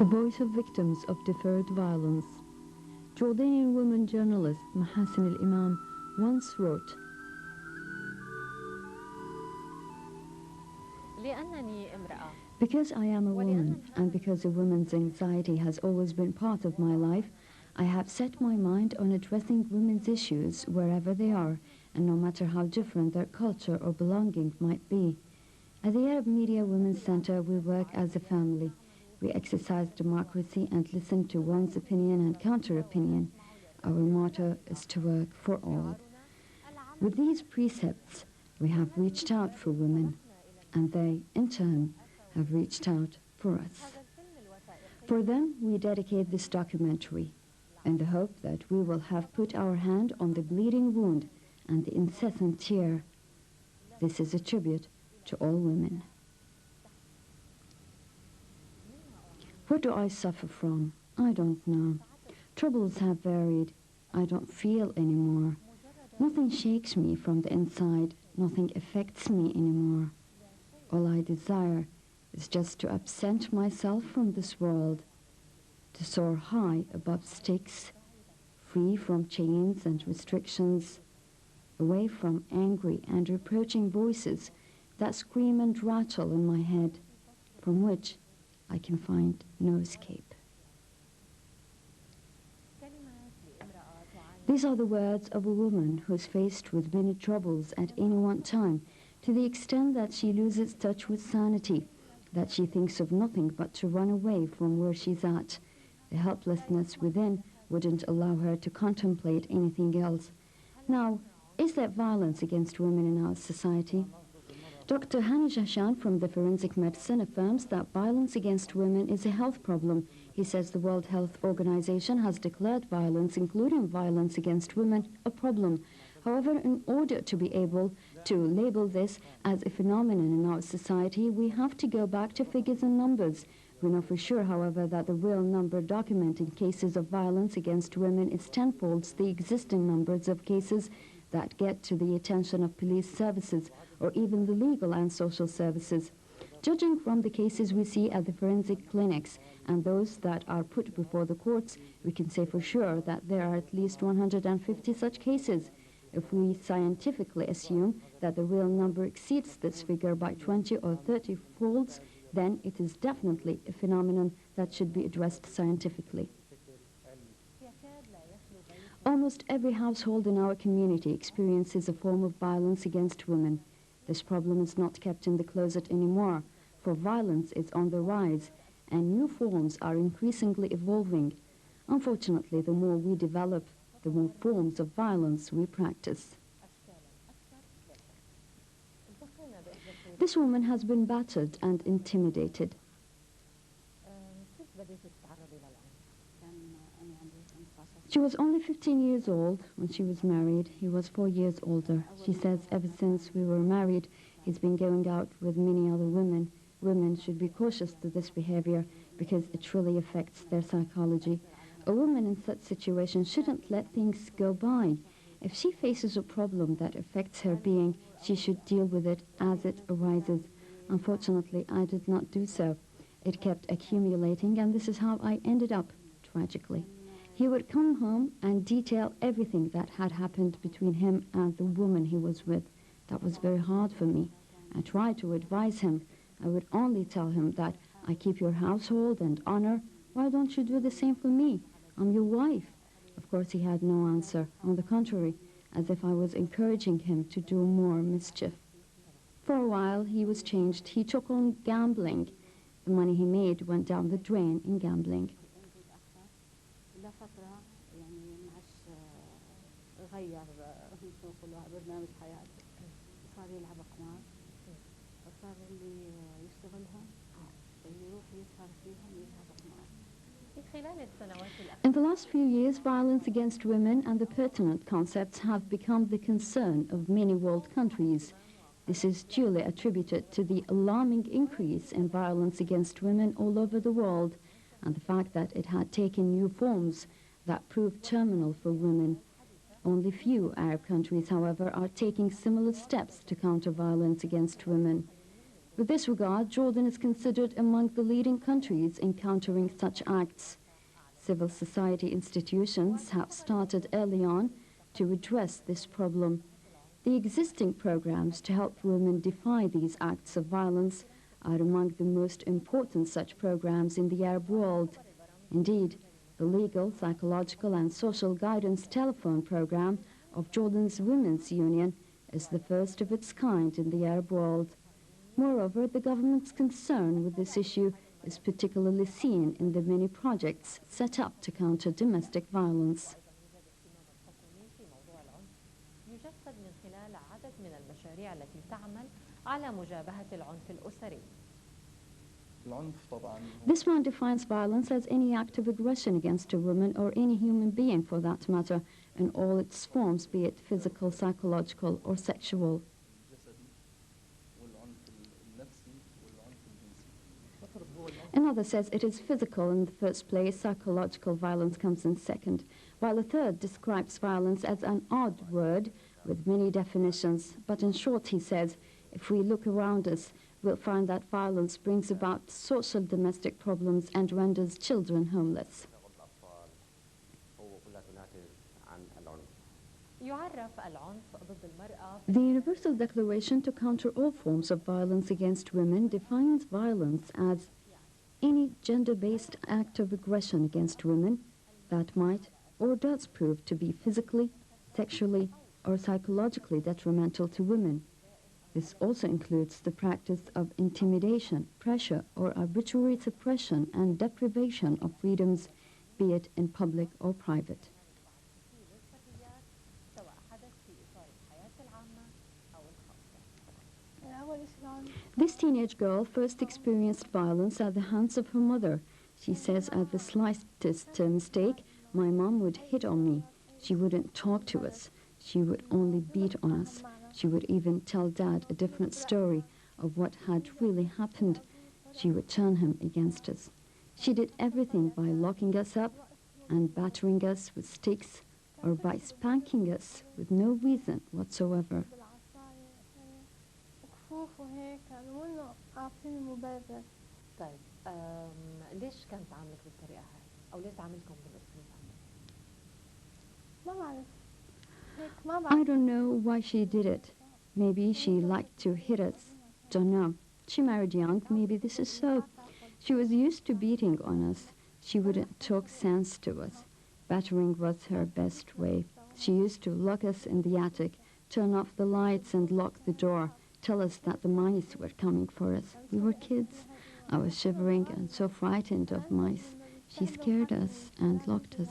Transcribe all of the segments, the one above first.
The voice of victims of deferred violence. Jordanian woman journalist Mahasin al-Imam once wrote, "Because I am a woman, and because a woman's anxiety has always been part of my life, I have set my mind on addressing women's issues wherever they are, and no matter how different their culture or belonging might be. At the Arab Media Women's Center, we work as a family. We exercise democracy and listen to one's opinion and counter-opinion. Our motto is to work for all. With these precepts, we have reached out for women, and they, in turn, have reached out for us. For them, we dedicate this documentary, in the hope that we will have put our hand on the bleeding wound and the incessant tear. This is a tribute to all women." What do I suffer from? I don't know. Troubles have varied. I don't feel anymore. Nothing shakes me from the inside. Nothing affects me anymore. All I desire is just to absent myself from this world, to soar high above sticks, free from chains and restrictions, away from angry and reproaching voices that scream and rattle in my head, from which I can find no escape. These are the words of a woman who is faced with many troubles at any one time, to the extent that she loses touch with sanity, that she thinks of nothing but to run away from where she's at. The helplessness within wouldn't allow her to contemplate anything else. Now, is there violence against women in our society? Dr. Hani Jahshan from the Forensic Medicine affirms that violence against women is a health problem. He says the World Health Organization has declared violence, including violence against women, a problem. However, in order to be able to label this as a phenomenon in our society, we have to go back to figures and numbers. We know for sure, however, that the real number documented cases of violence against women is tenfold the existing numbers of cases that get to the attention of police services or even the legal and social services. Judging from the cases we see at the forensic clinics and those that are put before the courts, we can say for sure that there are at least 150 such cases. If we scientifically assume that the real number exceeds this figure by 20 or 30 folds, then it is definitely a phenomenon that should be addressed scientifically. Almost every household in our community experiences a form of violence against women. This problem is not kept in the closet anymore, for violence is on the rise, and new forms are increasingly evolving. Unfortunately, the more we develop, the more forms of violence we practice. This woman has been battered and intimidated. She was only 15 years old when she was married. He was 4 years older. She says ever since we were married, he's been going out with many other women. Women should be cautious to this behavior because it really affects their psychology. A woman in such situation shouldn't let things go by. If she faces a problem that affects her being, she should deal with it as it arises. Unfortunately, I did not do so. It kept accumulating, and this is how I ended up, tragically. He would come home and detail everything that had happened between him and the woman he was with. That was very hard for me. I tried to advise him. I would only tell him that I keep your household and honor. Why don't you do the same for me? I'm your wife. Of course, he had no answer. On the contrary, as if I was encouraging him to do more mischief. For a while, he was changed. He took on gambling. The money he made went down the drain in gambling. In the last few years, violence against women and the pertinent concepts have become the concern of many world countries. This is duly attributed to the alarming increase in violence against women all over the world and the fact that it had taken new forms that proved terminal for women. Only few Arab countries, however, are taking similar steps to counter violence against women. With this regard, Jordan is considered among the leading countries in countering such acts. Civil society institutions have started early on to address this problem. The existing programs to help women defy these acts of violence are among the most important such programs in the Arab world. Indeed, the legal, psychological and social guidance telephone program of Jordan's Women's Union is the first of its kind in the Arab world. Moreover, the government's concern with this issue is particularly seen in the many projects set up to counter domestic violence. This one defines violence as any act of aggression against a woman or any human being for that matter, in all its forms, be it physical, psychological or sexual. Another says it is physical in the first place, psychological violence comes in second, while a third describes violence as an odd word with many definitions. But in short, he says, if we look around us, we'll find that violence brings about social domestic problems and renders children homeless. The Universal Declaration to Counter All Forms of Violence Against Women defines violence as any gender-based act of aggression against women that might or does prove to be physically, sexually, or psychologically detrimental to women. This also includes the practice of intimidation, pressure, or arbitrary suppression and deprivation of freedoms, be it in public or private. This teenage girl first experienced violence at the hands of her mother. She says at the slightest mistake, my mom would hit on me. She wouldn't talk to us. She would only beat on us. She would even tell Dad a different story of what had really happened. She would turn him against us. She did everything by locking us up and battering us with sticks or by spanking us with no reason whatsoever. ليش كانت تعاملك بالطريقة هاي؟ أو ليش تعاملكم بالأسلوب هذا؟ I don't know why she did it. Maybe she liked to hit us. Don't know. She married young. Maybe this is so. She was used to beating on us. She wouldn't talk sense to us. Battering was her best way. She used to lock us in the attic, turn off the lights and lock the door, tell us that the mice were coming for us. We were kids. I was shivering and so frightened of mice. She scared us and locked us.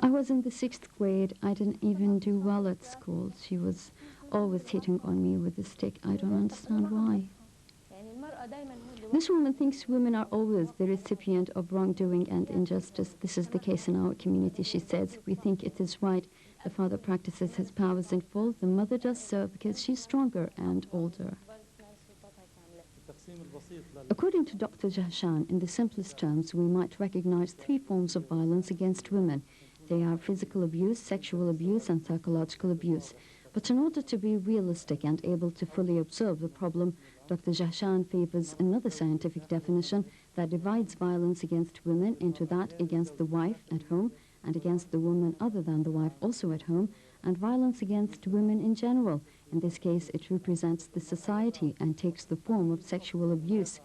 I was in the 6th grade. I didn't even do well at school. She was always hitting on me with a stick. I don't understand why. This woman thinks women are always the recipient of wrongdoing and injustice. This is the case in our community, she says. We think it is right. The father practices his powers in full. The mother does so because she's stronger and older. According to Dr. Jahshan, in the simplest terms, we might recognize 3 forms of violence against women. They are physical abuse, sexual abuse, and psychological abuse. But in order to be realistic and able to fully observe the problem, Dr. Jahshan favors another scientific definition that divides violence against women into that against the wife at home and against the woman other than the wife also at home, and violence against women in general. In this case, it represents the society and takes the form of sexual abuse.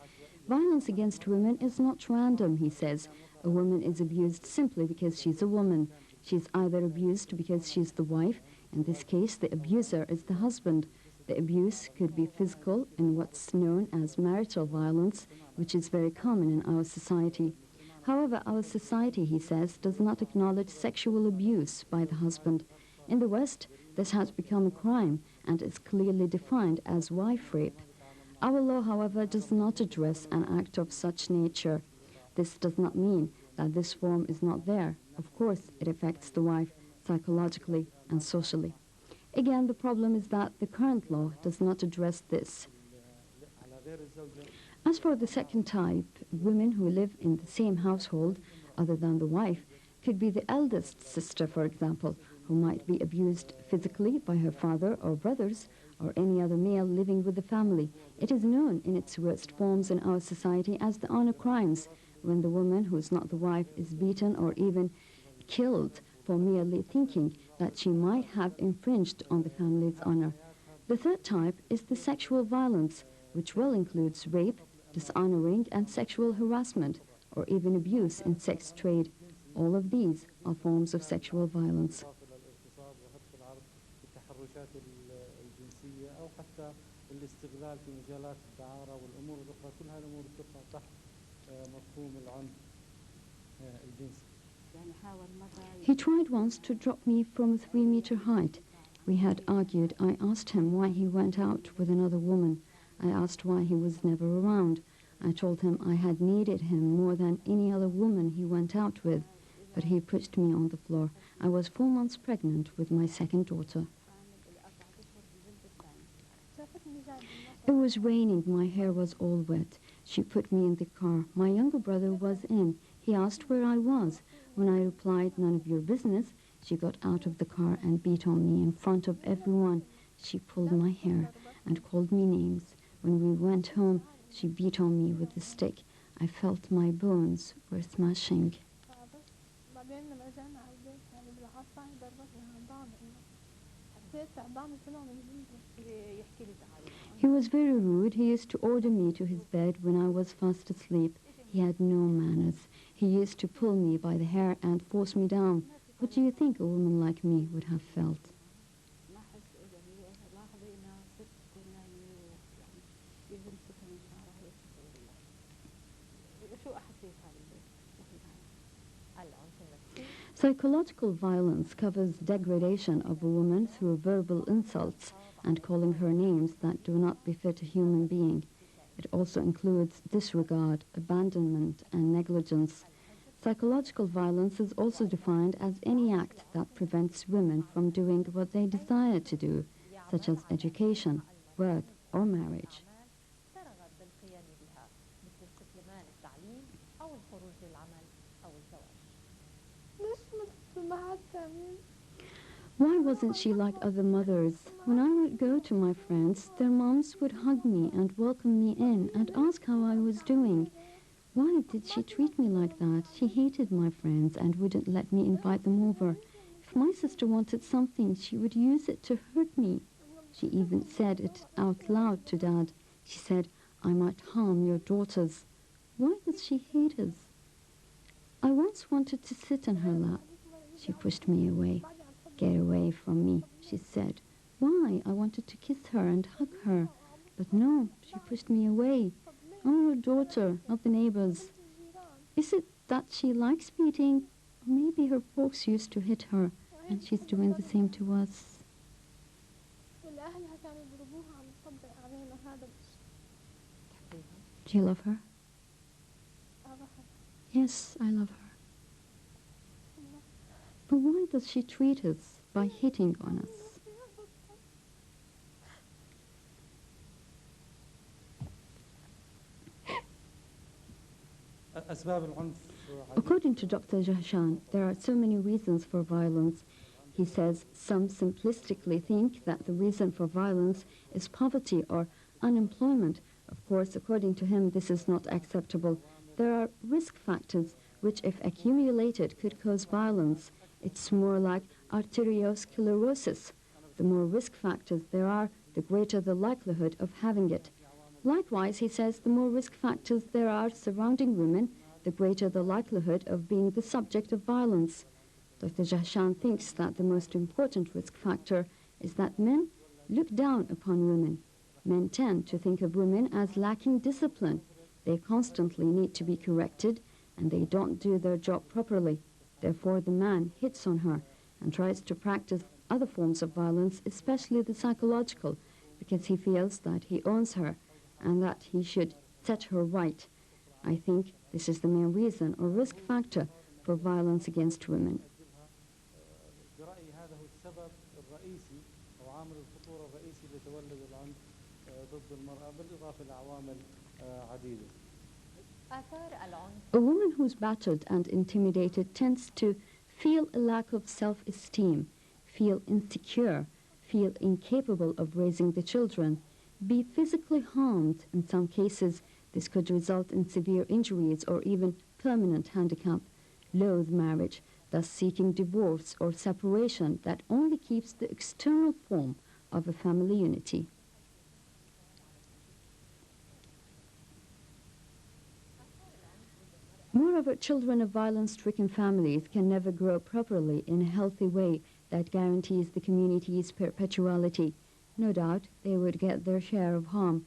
Violence against women is not random, he says. A woman is abused simply because she's a woman. She's either abused because she's the wife. In this case, the abuser is the husband. The abuse could be physical in what's known as marital violence, which is very common in our society. However, our society, he says, does not acknowledge sexual abuse by the husband. In the West, this has become a crime and is clearly defined as wife rape. Our law, however, does not address an act of such nature. This does not mean that this form is not there. Of course, it affects the wife psychologically and socially. Again, the problem is that the current law does not address this. As for the second type, women who live in the same household other than the wife, could be the eldest sister, for example, who might be abused physically by her father or brothers or any other male living with the family. It is known in its worst forms in our society as the honor crimes, when the woman who is not the wife is beaten or even killed for merely thinking that she might have infringed on the family's honor. The third type is the sexual violence, which well includes rape, dishonoring, and sexual harassment, or even abuse in sex trade. All of these are forms of sexual violence. He tried once to drop me from a 3-meter height. We had argued. I asked him why he went out with another woman. I asked why he was never around. I told him I had needed him more than any other woman he went out with, but he pushed me on the floor. I was 4 months pregnant with my second daughter. It was raining. My hair was all wet. She put me in the car. My younger brother was in. He asked where I was. When I replied, "None of your business," she got out of the car and beat on me in front of everyone. She pulled my hair and called me names. When we went home, she beat on me with a stick. I felt my bones were smashing. He was very rude. He used to order me to his bed when I was fast asleep. He had no manners. He used to pull me by the hair and force me down. What do you think a woman like me would have felt? Psychological violence covers degradation of a woman through verbal insults and calling her names that do not befit a human being. It also includes disregard, abandonment, and negligence. Psychological violence is also defined as any act that prevents women from doing what they desire to do, such as education, work, or marriage. Why wasn't she like other mothers? When I would go to my friends, their moms would hug me and welcome me in and ask how I was doing. Why did she treat me like that? She hated my friends and wouldn't let me invite them over. If my sister wanted something, she would use it to hurt me. She even said it out loud to Dad. She said, "I might harm your daughters." Why does she hate us? I once wanted to sit in her lap. She pushed me away. "Get away from me," she said. Why? I wanted to kiss her and hug her. But no, she pushed me away. I'm her daughter, not the neighbors. Is it that she likes beating? Or maybe her folks used to hit her, and she's doing the same to us. Do you love her? Yes, I love her. But why does she treat us by hitting on us? According to Dr. Jahshan, there are so many reasons for violence. He says some simplistically think that the reason for violence is poverty or unemployment. Of course, according to him, this is not acceptable. There are risk factors which, if accumulated, could cause violence. It's more like arteriosclerosis. The more risk factors there are, the greater the likelihood of having it. Likewise, he says, the more risk factors there are surrounding women, the greater the likelihood of being the subject of violence. Dr. Jahshan thinks that the most important risk factor is that men look down upon women. Men tend to think of women as lacking discipline. They constantly need to be corrected, and they don't do their job properly. Therefore, the man hits on her and tries to practice other forms of violence, especially the psychological, because he feels that he owns her and that he should set her right. I think this is the main reason or risk factor for violence against women. A woman who's battered and intimidated tends to feel a lack of self-esteem, feel insecure, feel incapable of raising the children, be physically harmed. In some cases, this could result in severe injuries or even permanent handicap, loathe marriage, thus seeking divorce or separation that only keeps the external form of a family unity. Moreover, children of violence-stricken families can never grow properly in a healthy way that guarantees the community's perpetuality. No doubt they would get their share of harm.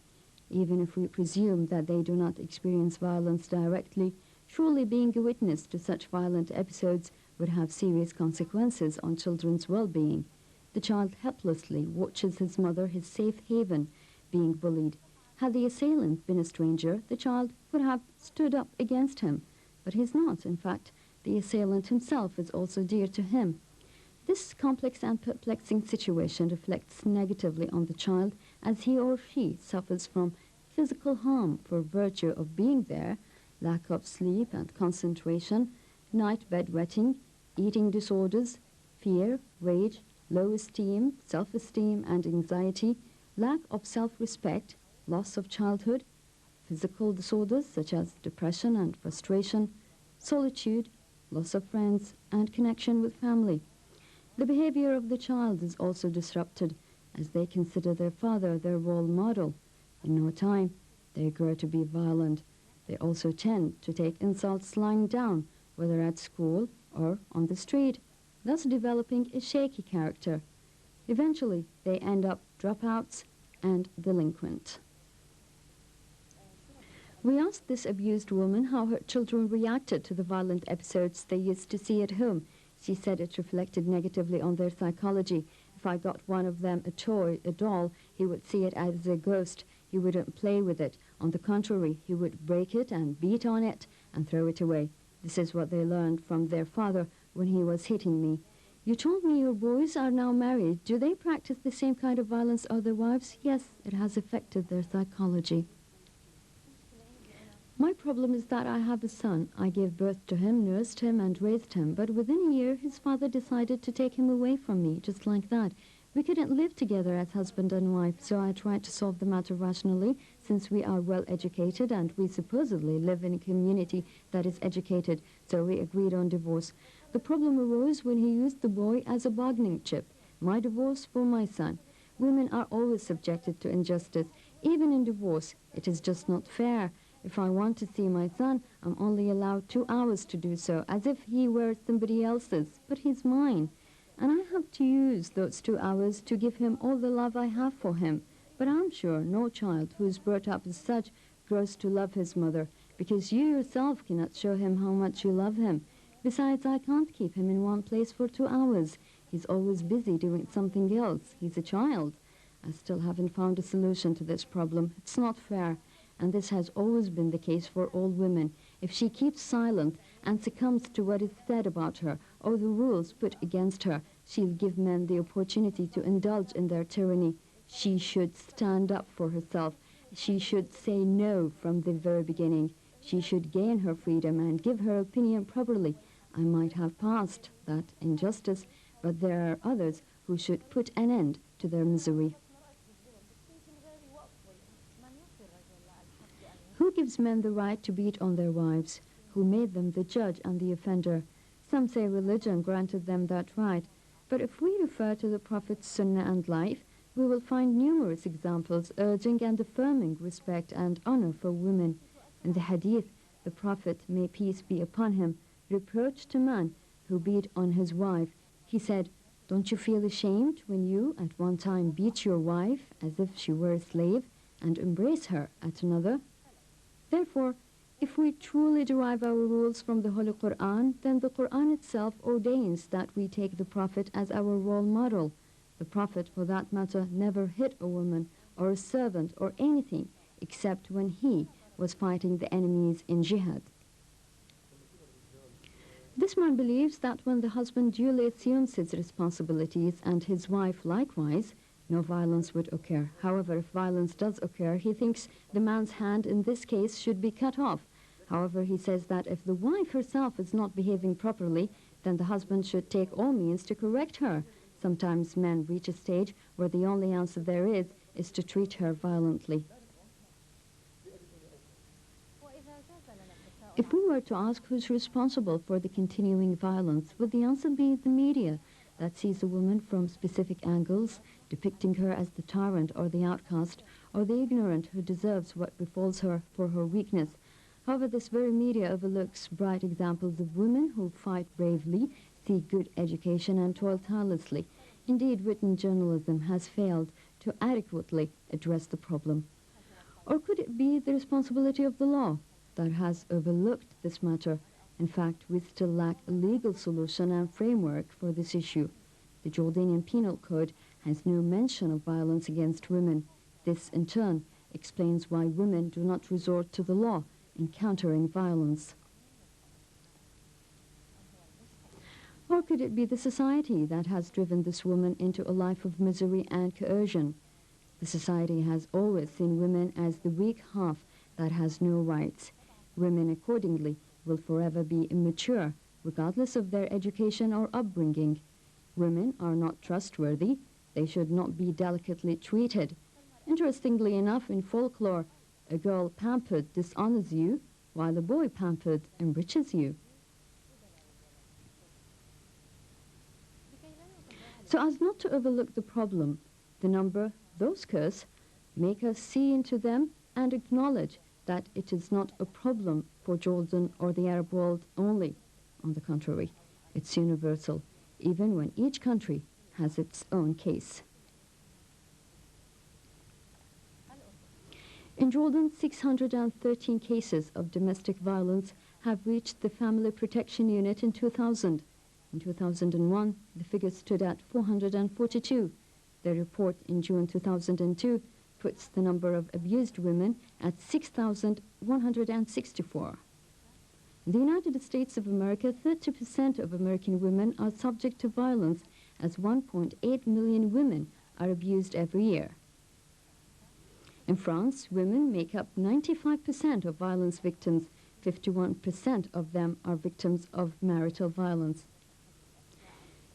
Even if we presume that they do not experience violence directly, surely being a witness to such violent episodes would have serious consequences on children's well-being. The child helplessly watches his mother, his safe haven, being bullied. Had the assailant been a stranger, the child would have stood up against him. But he's not. In fact, the assailant himself is also dear to him. This complex and perplexing situation reflects negatively on the child as he or she suffers from physical harm for virtue of being there, lack of sleep and concentration, night bedwetting, eating disorders, fear, rage, low esteem, self-esteem and anxiety, lack of self-respect, loss of childhood, physical disorders such as depression and frustration, solitude, loss of friends and connection with family. The behavior of the child is also disrupted as they consider their father their role model. In no time, they grow to be violent. They also tend to take insults lying down, whether at school or on the street, thus developing a shaky character. Eventually, they end up dropouts and delinquent. We asked this abused woman how her children reacted to the violent episodes they used to see at home. She said it reflected negatively on their psychology. If I got one of them a toy, a doll, he would see it as a ghost. He wouldn't play with it. On the contrary, he would break it and beat on it and throw it away. This is what they learned from their father when he was hitting me. You told me your boys are now married. Do they practice the same kind of violence on their wives? Yes, it has affected their psychology. My problem is that I have a son. I gave birth to him, nursed him, and raised him. But within a year, his father decided to take him away from me, just like that. We couldn't live together as husband and wife, so I tried to solve the matter rationally, since we are well educated and we supposedly live in a community that is educated, so we agreed on divorce. The problem arose when he used the boy as a bargaining chip. My divorce for my son. Women are always subjected to injustice. Even in divorce, it is just not fair. If I want to see my son, I'm only allowed 2 hours to do so, as if he were somebody else's, but he's mine. And I have to use those 2 hours to give him all the love I have for him. But I'm sure no child who is brought up as such grows to love his mother, because you yourself cannot show him how much you love him. Besides, I can't keep him in one place for 2 hours. He's always busy doing something else. He's a child. I still haven't found a solution to this problem. It's not fair. And this has always been the case for all women. If she keeps silent and succumbs to what is said about her or the rules put against her, she'll give men the opportunity to indulge in their tyranny. She should stand up for herself. She should say no from the very beginning. She should gain her freedom and give her opinion properly. I might have passed that injustice, but there are others who should put an end to their misery. Who gives men the right to beat on their wives? Who made them the judge and the offender? Some say religion granted them that right. But if we refer to the Prophet's Sunnah and life, we will find numerous examples urging and affirming respect and honor for women. In the Hadith, the Prophet, may peace be upon him, reproached a man who beat on his wife. He said, "Don't you feel ashamed when you at one time beat your wife as if she were a slave and embrace her at another?" Therefore, if we truly derive our rules from the Holy Quran, then the Quran itself ordains that we take the Prophet as our role model. The Prophet, for that matter, never hit a woman or a servant or anything except when he was fighting the enemies in jihad. This man believes that when the husband duly assumes his responsibilities and his wife likewise, no violence would occur. However, if violence does occur, he thinks the man's hand in this case should be cut off. However, he says that if the wife herself is not behaving properly, then the husband should take all means to correct her. Sometimes men reach a stage where the only answer there is to treat her violently. If we were to ask who's responsible for the continuing violence, would the answer be the media that sees a woman from specific angles, depicting her as the tyrant or the outcast, or the ignorant who deserves what befalls her for her weakness? However, this very media overlooks bright examples of women who fight bravely, seek good education, and toil tirelessly. Indeed, written journalism has failed to adequately address the problem. Or could it be the responsibility of the law that has overlooked this matter? In fact, we still lack a legal solution and framework for this issue. The Jordanian Penal Code has no mention of violence against women. This, in turn, explains why women do not resort to the law in countering violence. Or could it be the society that has driven this woman into a life of misery and coercion? The society has always seen women as the weak half that has no rights. Women, accordingly, will forever be immature, regardless of their education or upbringing. Women are not trustworthy. They should not be delicately treated. Interestingly enough, in folklore, a girl pampered dishonors you, while a boy pampered enriches you. So as not to overlook the problem, the number, those curse, make us see into them and acknowledge that it is not a problem for Jordan or the Arab world only. On the contrary, it's universal, even when each country has its own case. In Jordan, 613 cases of domestic violence have reached the Family Protection Unit in 2000. In 2001, the figure stood at 442. The report in June 2002 puts the number of abused women at 6,164. In the United States of America, 30% of American women are subject to violence, as 1.8 million women are abused every year. In France, women make up 95% of violence victims. 51% of them are victims of marital violence.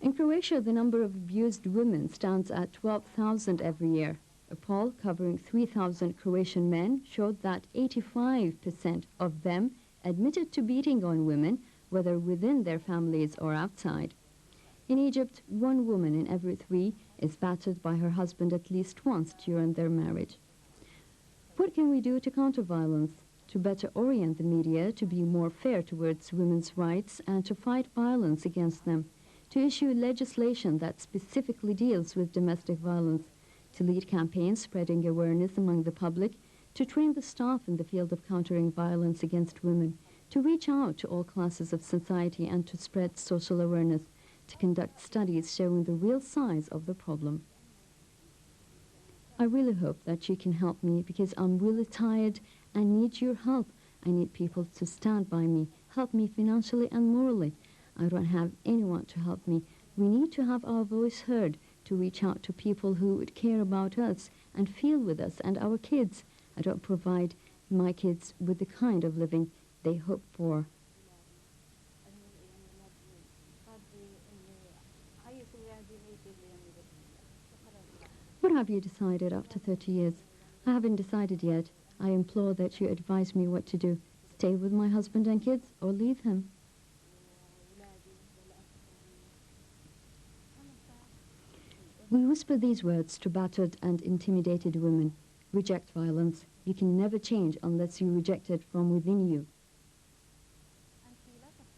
In Croatia, the number of abused women stands at 12,000 every year. A poll covering 3,000 Croatian men showed that 85% of them admitted to beating on women, whether within their families or outside. In Egypt, 1 woman in every 3 is battered by her husband at least once during their marriage. What can we do to counter violence, to better orient the media to be more fair towards women's rights and to fight violence against them, to issue legislation that specifically deals with domestic violence, to lead campaigns spreading awareness among the public, to train the staff in the field of countering violence against women, to reach out to all classes of society and to spread social awareness, to conduct studies showing the real size of the problem. I really hope that you can help me, because I'm really tired and need your help. I need people to stand by me, help me financially and morally. I don't have anyone to help me. We need to have our voice heard, to reach out to people who would care about us and feel with us and our kids. I don't provide my kids with the kind of living they hope for. What have you decided after 30 years? I haven't decided yet. I implore that you advise me what to do. Stay with my husband and kids or leave him. We whisper these words to battered and intimidated women. Reject violence. You can never change unless you reject it from within you.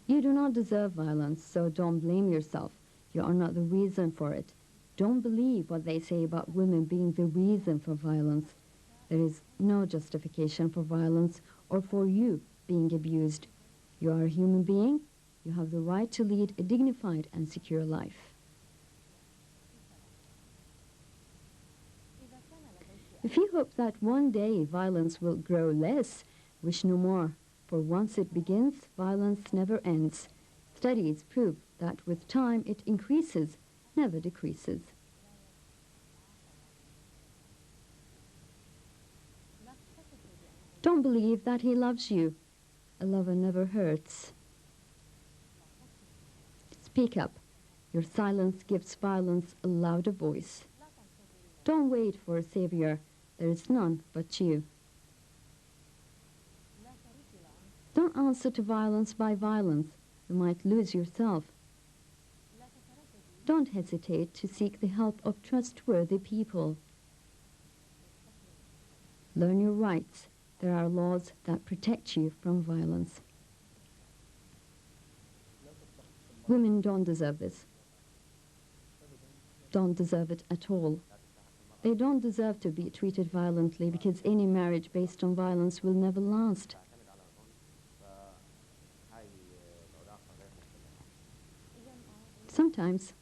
You do not deserve violence, so don't blame yourself. You are not the reason for it. Don't believe what they say about women being the reason for violence. There is no justification for violence or for you being abused. You are a human being. You have the right to lead a dignified and secure life. If you hope that one day violence will grow less, wish no more, for once it begins, violence never ends. Studies prove that with time it increases, never decreases. Don't believe that he loves you. A lover never hurts. It's Speak up. Your silence gives violence a louder voice. Don't wait for a savior. There is none but you. Don't answer to violence by violence. You might lose yourself. Don't hesitate to seek the help of trustworthy people. Learn your rights. There are laws that protect you from violence. Women don't deserve this. Don't deserve it at all. They don't deserve to be treated violently because any marriage based on violence will never last. Sometimes.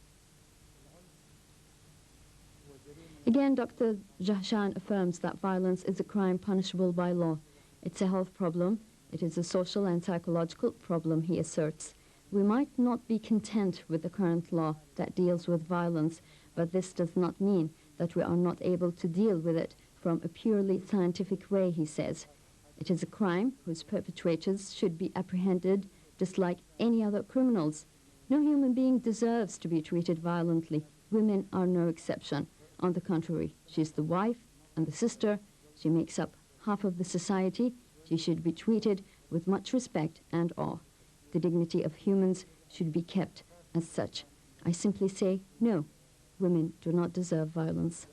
Again, Dr. Jahshan affirms that violence is a crime punishable by law. It's a health problem. It is a social and psychological problem, he asserts. We might not be content with the current law that deals with violence, but this does not mean that we are not able to deal with it from a purely scientific way, he says. It is a crime whose perpetrators should be apprehended just like any other criminals. No human being deserves to be treated violently. Women are no exception. On the contrary, she is the wife and the sister. She makes up half of the society. She should be treated with much respect and awe. The dignity of humans should be kept as such. I simply say, no, women do not deserve violence.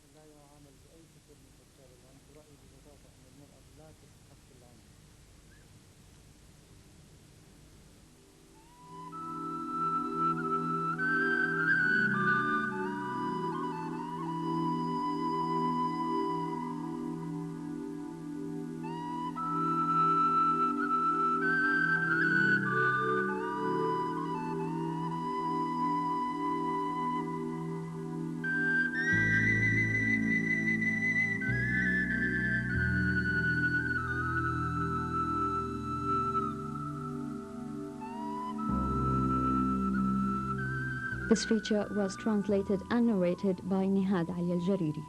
This feature was translated and narrated by Nihad Ali Al-Jariri.